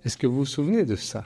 Est-ce que vous vous souvenez de ça?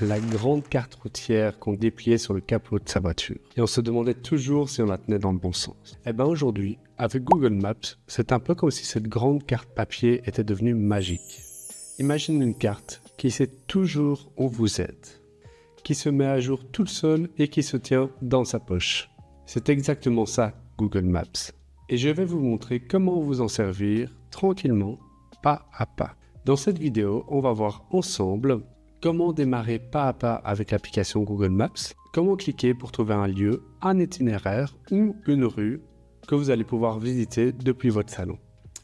La grande carte routière qu'on dépliait sur le capot de sa voiture. Et on se demandait toujours si on la tenait dans le bon sens. Eh bien aujourd'hui, avec Google Maps, c'est un peu comme si cette grande carte papier était devenue magique. Imagine une carte qui sait toujours où vous êtes, qui se met à jour toute seule et qui se tient dans sa poche. C'est exactement ça, Google Maps. Et je vais vous montrer comment vous en servir tranquillement, pas à pas. Dans cette vidéo, on va voir ensemble comment démarrer pas à pas avec l'application Google Maps, comment cliquer pour trouver un lieu, un itinéraire ou une rue que vous allez pouvoir visiter depuis votre salon.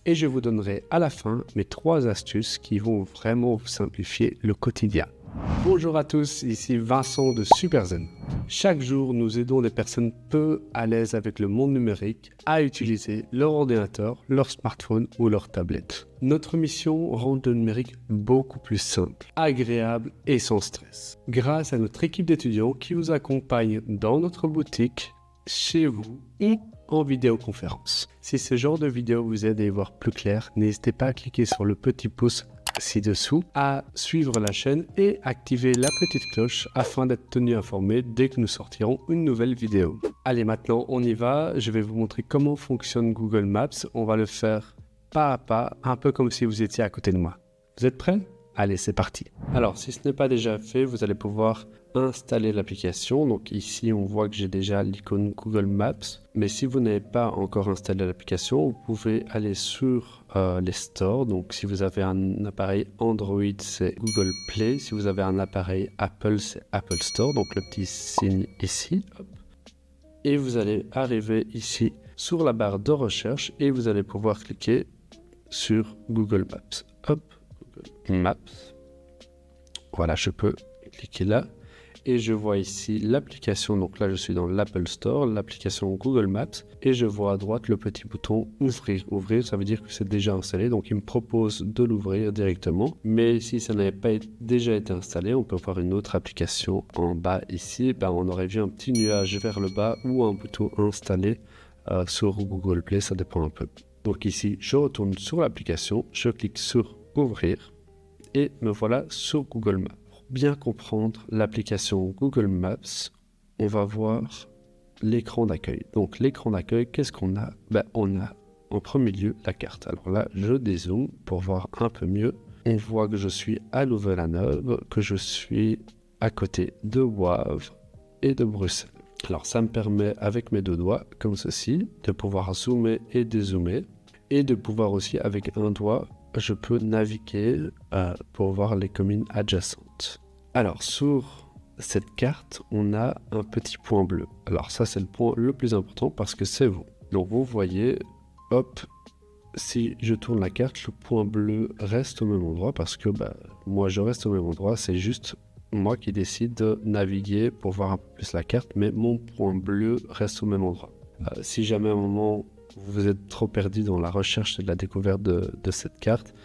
Et je vous donnerai à la fin mes 3 astuces qui vont vraiment vous simplifier le quotidien. Bonjour à tous, ici Vincent de SuperZen. Chaque jour, nous aidons des personnes peu à l'aise avec le monde numérique à utiliser leur ordinateur, leur smartphone ou leur tablette. Notre mission rend le numérique beaucoup plus simple, agréable et sans stress. Grâce à notre équipe d'étudiants qui vous accompagne dans notre boutique, chez vous et en vidéoconférence. Si ce genre de vidéo vous aide à y voir plus clair, n'hésitez pas à cliquer sur le petit pouce ci-dessous, à suivre la chaîne et activer la petite cloche afin d'être tenu informé dès que nous sortirons une nouvelle vidéo. Allez, maintenant on y va, je vais vous montrer comment fonctionne Google Maps. On va le faire pas à pas, un peu comme si vous étiez à côté de moi. Vous êtes prêts? Allez, c'est parti. Alors, si ce n'est pas déjà fait, vous allez pouvoir installer l'application. Donc ici, on voit que j'ai déjà l'icône Google Maps. Mais si vous n'avez pas encore installé l'application, vous pouvez aller sur les stores. Donc si vous avez un appareil Android, c'est Google Play. Si vous avez un appareil Apple, c'est Apple Store. Donc le petit signe ici. Hop. Et vous allez arriver ici sur la barre de recherche et vous allez pouvoir cliquer sur Google Maps. Hop. Google Maps. Voilà, je peux cliquer là. Et je vois ici l'application, donc là je suis dans l'Apple Store, l'application Google Maps, et je vois à droite le petit bouton ouvrir. Ouvrir, ça veut dire que c'est déjà installé, donc il me propose de l'ouvrir directement. Mais si ça n'avait pas déjà été installé, on peut voir une autre application en bas ici. Ben, on aurait vu un petit nuage vers le bas ou un bouton installé sur Google Play, ça dépend un peu. Donc ici, je retourne sur l'application, je clique sur ouvrir et me voilà sur Google Maps. Bien comprendre l'application Google Maps, on va voir l'écran d'accueil. Donc l'écran d'accueil, qu'est-ce qu'on a? On a en premier lieu la carte. Alors là, je dézoome pour voir un peu mieux. On voit que je suis à Louvain-la-Neuve, que je suis à côté de Wavre et de Bruxelles. Alors ça me permet avec mes 2 doigts, comme ceci, de pouvoir zoomer et dézoomer. Et de pouvoir aussi, avec un doigt, je peux naviguer pour voir les communes adjacentes. Alors, sur cette carte, on a un petit point bleu. Alors ça, c'est le point le plus important parce que c'est vous. Donc, vous voyez, hop, si je tourne la carte, le point bleu reste au même endroit parce que moi, je reste au même endroit. C'est juste moi qui décide de naviguer pour voir un peu plus la carte, mais mon point bleu reste au même endroit. Si jamais à un moment vous êtes trop perdu dans la recherche et la découverte de cette carte,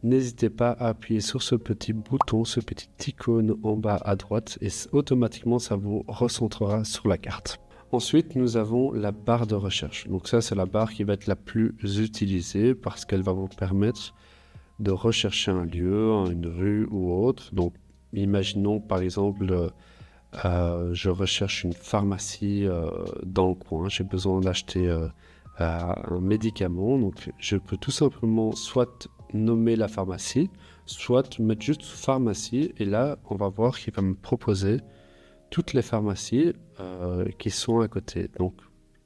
n'hésitez pas à appuyer sur ce petit bouton, ce petit icône en bas à droite et automatiquement ça vous recentrera sur la carte. Ensuite, nous avons la barre de recherche. Donc ça, c'est la barre qui va être la plus utilisée parce qu'elle va vous permettre de rechercher un lieu, une rue ou autre. Donc imaginons par exemple je recherche une pharmacie dans le coin, j'ai besoin d'acheter un médicament, donc je peux tout simplement soit nommer la pharmacie, soit mettre juste pharmacie, et là on va voir qu'il va me proposer toutes les pharmacies qui sont à côté. Donc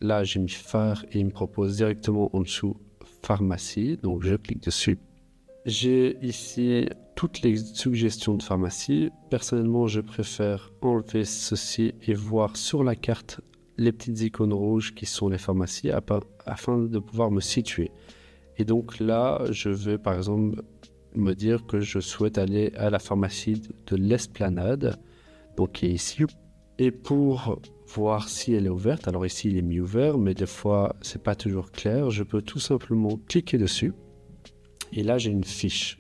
là j'ai mis phare et il me propose directement en dessous pharmacie, donc je clique dessus. J'ai ici toutes les suggestions de pharmacie. Personnellement, je préfère enlever ceci et voir sur la carte les petites icônes rouges qui sont les pharmacies afin de pouvoir me situer. Et donc là, je vais par exemple me dire que je souhaite aller à la pharmacie de l'Esplanade, donc qui est ici. Et pour voir si elle est ouverte, alors ici il est mis ouvert, mais des fois c'est pas toujours clair, je peux tout simplement cliquer dessus. Et là j'ai une fiche.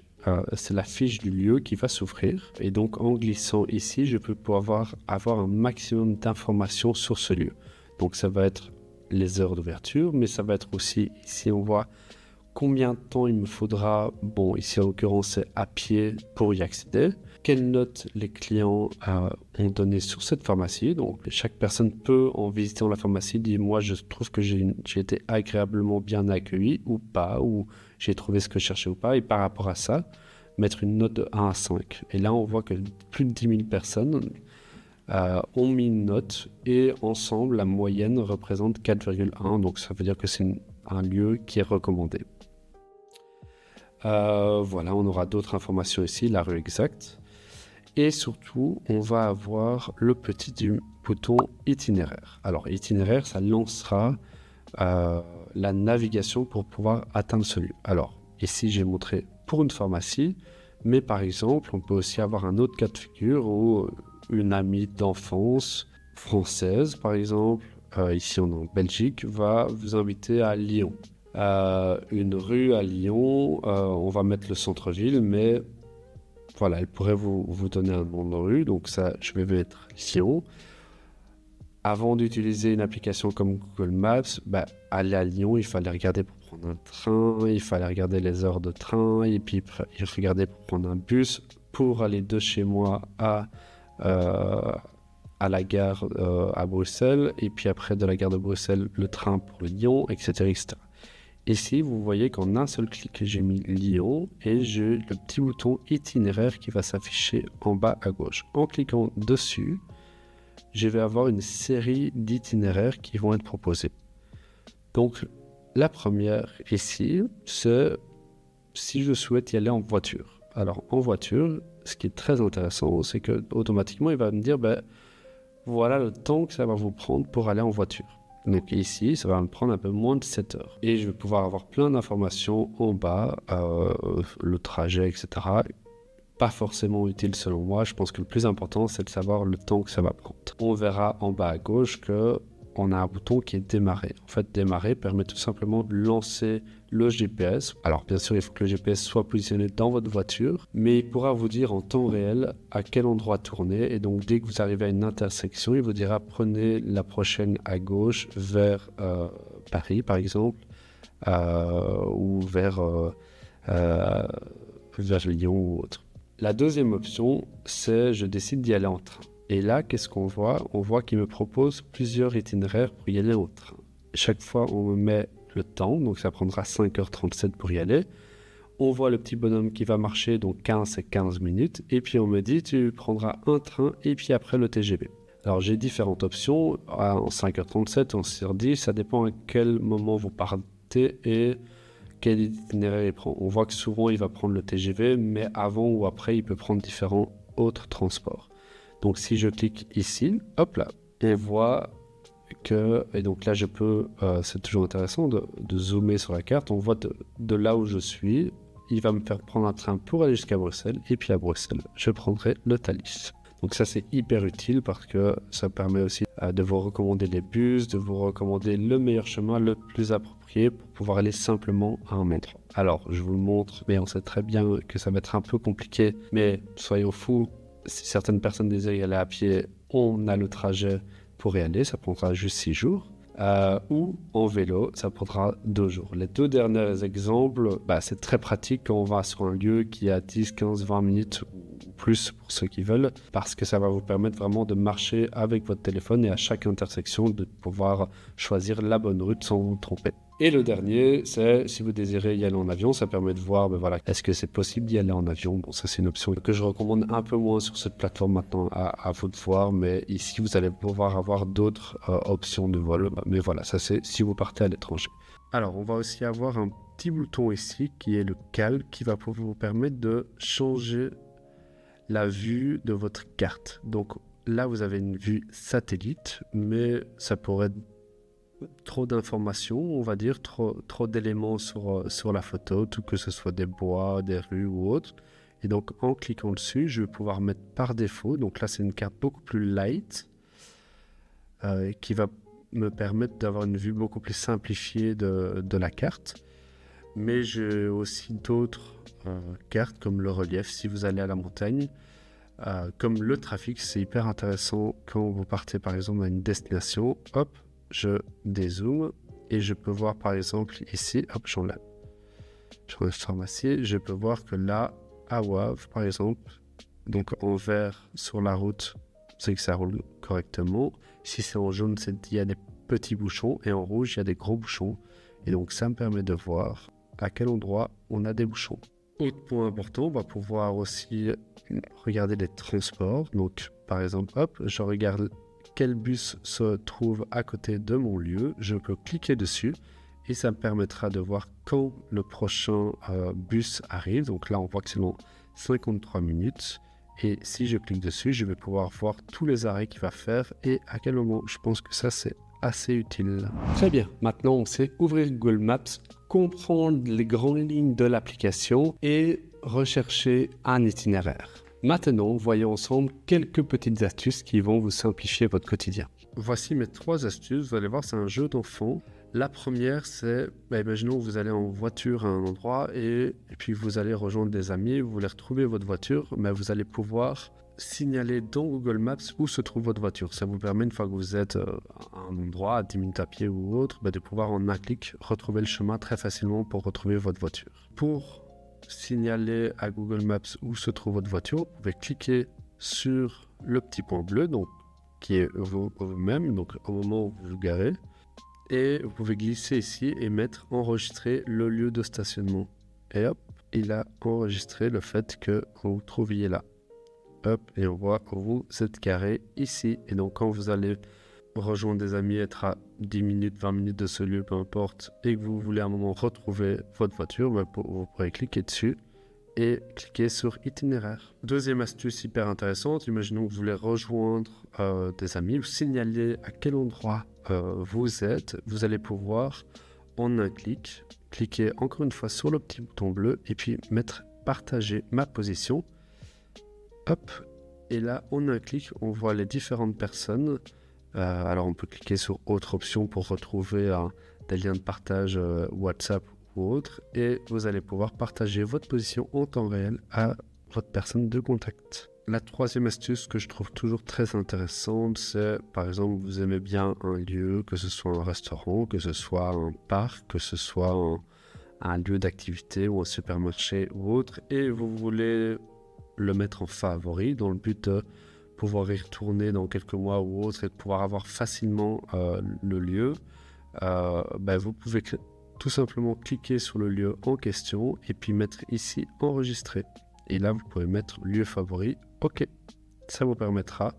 C'est la fiche du lieu qui va s'ouvrir. Et donc en glissant ici, je peux pouvoir avoir un maximum d'informations sur ce lieu. Donc ça va être les heures d'ouverture, mais ça va être aussi, ici on voit combien de temps il me faudra, bon ici en l'occurrence c'est à pied pour y accéder, quelles notes les clients ont donné sur cette pharmacie. Donc chaque personne peut, en visitant la pharmacie, dire moi je trouve que j'ai été agréablement bien accueilli ou pas, ou j'ai trouvé ce que je cherchais ou pas, et par rapport à ça mettre une note de 1 à 5. Et là on voit que plus de 10 000 personnes ont mis une note, et ensemble la moyenne représente 4,1, donc ça veut dire que c'est un lieu qui est recommandé. Voilà, on aura d'autres informations ici, la rue exacte. Et surtout, on va avoir le petit bouton itinéraire. Alors, itinéraire, ça lancera la navigation pour pouvoir atteindre ce lieu. Alors, ici, j'ai montré pour une pharmacie, mais par exemple, on peut aussi avoir un autre cas de figure où une amie d'enfance française, par exemple, ici on est en Belgique, va vous inviter à Lyon. Une rue à Lyon, on va mettre le centre-ville, mais voilà, elle pourrait vous donner un nom de rue, donc ça, je vais mettre Lyon. Avant d'utiliser une application comme Google Maps, aller à Lyon, il fallait regarder pour prendre un train, il fallait regarder les heures de train, et puis regarder pour prendre un bus pour aller de chez moi à la gare à Bruxelles, et puis après de la gare de Bruxelles, le train pour Lyon, etc. etc. Ici, vous voyez qu'en un seul clic, j'ai mis Lyon et j'ai le petit bouton itinéraire qui va s'afficher en bas à gauche. En cliquant dessus, je vais avoir une série d'itinéraires qui vont être proposés. Donc, la première ici, c'est si je souhaite y aller en voiture. Alors, en voiture, ce qui est très intéressant, c'est que automatiquement, il va me dire, voilà le temps que ça va vous prendre pour aller en voiture. Donc ici, ça va me prendre un peu moins de 7 heures. Et je vais pouvoir avoir plein d'informations en bas, le trajet, etc. Pas forcément utile selon moi. Je pense que le plus important, c'est de savoir le temps que ça va prendre. On verra en bas à gauche qu'on a un bouton qui est démarrer. En fait, démarrer permet tout simplement de lancer le GPS. Alors bien sûr, il faut que le GPS soit positionné dans votre voiture, mais il pourra vous dire en temps réel à quel endroit tourner. Et donc, dès que vous arrivez à une intersection, il vous dira prenez la prochaine à gauche vers Paris, par exemple, ou vers Lyon ou autre. La deuxième option, c'est je décide d'y aller en train. Et là, qu'est-ce qu'on voit? On voit qu'il me propose plusieurs itinéraires pour y aller en train. Chaque fois, on me met le temps, donc ça prendra 5h37 pour y aller. On voit le petit bonhomme qui va marcher, donc 15 et 15 minutes. Et puis on me dit, tu prendras un train et puis après le TGV. Alors j'ai différentes options, en 5h37, en 6h10, ça dépend à quel moment vous partez et quel itinéraire il prend. On voit que souvent il va prendre le TGV, mais avant ou après, il peut prendre différents autres transports. Donc si je clique ici, hop là, on voit que, et donc là je peux, c'est toujours intéressant de zoomer sur la carte, on voit de là où je suis, il va me faire prendre un train pour aller jusqu'à Bruxelles, et puis à Bruxelles, je prendrai le Thalys. Donc ça c'est hyper utile parce que ça permet aussi de vous recommander les bus, de vous recommander le meilleur chemin, le plus approprié pour pouvoir aller simplement à un endroit. Alors je vous le montre, mais on sait très bien que ça va être un peu compliqué, mais soyons fous, si certaines personnes désirent y aller à pied, on a le trajet pour y aller, ça prendra juste 6 jours. Ou en vélo, ça prendra 2 jours. Les deux derniers exemples, c'est très pratique quand on va sur un lieu qui est à 10, 15, 20 minutes ou plus pour ceux qui veulent, parce que ça va vous permettre vraiment de marcher avec votre téléphone et à chaque intersection de pouvoir choisir la bonne route sans vous tromper. Et le dernier, c'est si vous désirez y aller en avion, ça permet de voir, est-ce que c'est possible d'y aller en avion? Bon, ça c'est une option que je recommande un peu moins sur cette plateforme maintenant, à vous de voir, mais ici vous allez pouvoir avoir d'autres options de vol. Mais voilà, ça c'est si vous partez à l'étranger. Alors, on va aussi avoir un petit bouton ici qui est le cal, qui va pouvoir vous permettre de changer la vue de votre carte. Donc là, vous avez une vue satellite, mais ça pourrait être trop d'informations, on va dire, trop d'éléments sur la photo, tout que ce soit des bois, des rues ou autre. Et donc en cliquant dessus, je vais pouvoir mettre par défaut, donc là c'est une carte beaucoup plus light, qui va me permettre d'avoir une vue beaucoup plus simplifiée de la carte. Mais j'ai aussi d'autres cartes comme le relief si vous allez à la montagne. Comme le trafic, c'est hyper intéressant quand vous partez par exemple à une destination, hop, je dézoome et je peux voir par exemple ici, hop, j'enlève. sur une pharmacie, je peux voir que là, à Wavre, par exemple, donc en vert sur la route, c'est que ça roule correctement. Si c'est en jaune, c'est qu'il y a des petits bouchons et en rouge, il y a des gros bouchons. Et donc, ça me permet de voir à quel endroit on a des bouchons. Autre point important, on va pouvoir aussi regarder les transports. Donc, par exemple, hop, je regarde quel bus se trouve à côté de mon lieu. Je peux cliquer dessus et ça me permettra de voir quand le prochain bus arrive. Donc là, on voit que c'est dans 53 minutes. Et si je clique dessus, je vais pouvoir voir tous les arrêts qu'il va faire et à quel moment. Je pense que ça, c'est assez utile. Très bien. Maintenant, on sait ouvrir Google Maps, comprendre les grandes lignes de l'application et rechercher un itinéraire. Maintenant, voyons ensemble quelques petites astuces qui vont vous simplifier votre quotidien. Voici mes 3 astuces. Vous allez voir, c'est un jeu d'enfant. La première, c'est, imaginons que vous allez en voiture à un endroit et puis vous allez rejoindre des amis, vous voulez retrouver votre voiture, mais vous allez pouvoir signaler dans Google Maps où se trouve votre voiture. Ça vous permet, une fois que vous êtes à un endroit, à 10 minutes à pied ou autre, de pouvoir en un clic retrouver le chemin très facilement pour retrouver votre voiture. Pour signaler à Google Maps où se trouve votre voiture, vous pouvez cliquer sur le petit point bleu, donc, qui est vous-même, donc au moment où vous vous garez. Et vous pouvez glisser ici et mettre enregistrer le lieu de stationnement. Et hop, il a enregistré le fait que vous vous trouviez là. Hop, et on voit que vous êtes garé ici. Et donc quand vous allez rejoindre des amis, être à 10 minutes, 20 minutes de ce lieu, peu importe, et que vous voulez à un moment retrouver votre voiture, vous pourrez cliquer dessus et cliquer sur itinéraire. Deuxième astuce hyper intéressante, imaginons que vous voulez rejoindre des amis ou signaler à quel endroit vous êtes, vous allez pouvoir en un clic, cliquer encore une fois sur le petit bouton bleu et puis mettre partager ma position. Hop, et là en un clic on voit les différentes personnes. Alors on peut cliquer sur autre option pour retrouver des liens de partage WhatsApp ou autre, et vous allez pouvoir partager votre position en temps réel à votre personne de contact. La troisième astuce que je trouve toujours très intéressante, c'est par exemple vous aimez bien un lieu, que ce soit un restaurant, que ce soit un parc, que ce soit un lieu d'activité ou un supermarché ou autre, et vous voulez le mettre en favori dans le but de pouvoir y retourner dans quelques mois ou autre et de pouvoir avoir facilement le lieu. Vous pouvez tout simplement cliquer sur le lieu en question et puis mettre ici enregistrer. Et là, vous pouvez mettre lieu favori. OK. Ça vous permettra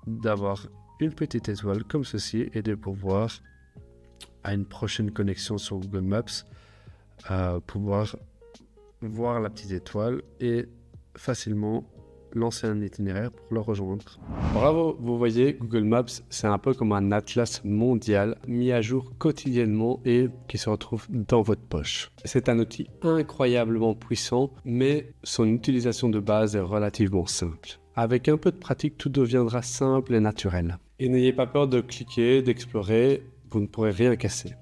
d'avoir une petite étoile comme ceci et de pouvoir, à une prochaine connexion sur Google Maps, pouvoir voir la petite étoile et facilement lancer un itinéraire pour le rejoindre. Bravo, vous voyez, Google Maps, c'est un peu comme un atlas mondial mis à jour quotidiennement et qui se retrouve dans votre poche. C'est un outil incroyablement puissant, mais son utilisation de base est relativement simple. Avec un peu de pratique, tout deviendra simple et naturel. Et n'ayez pas peur de cliquer, d'explorer, vous ne pourrez rien casser.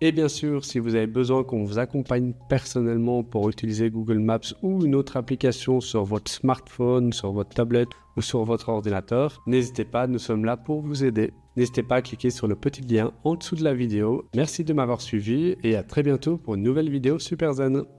Et bien sûr, si vous avez besoin qu'on vous accompagne personnellement pour utiliser Google Maps ou une autre application sur votre smartphone, sur votre tablette ou sur votre ordinateur, n'hésitez pas, nous sommes là pour vous aider. N'hésitez pas à cliquer sur le petit lien en dessous de la vidéo. Merci de m'avoir suivi et à très bientôt pour une nouvelle vidéo Super Zen.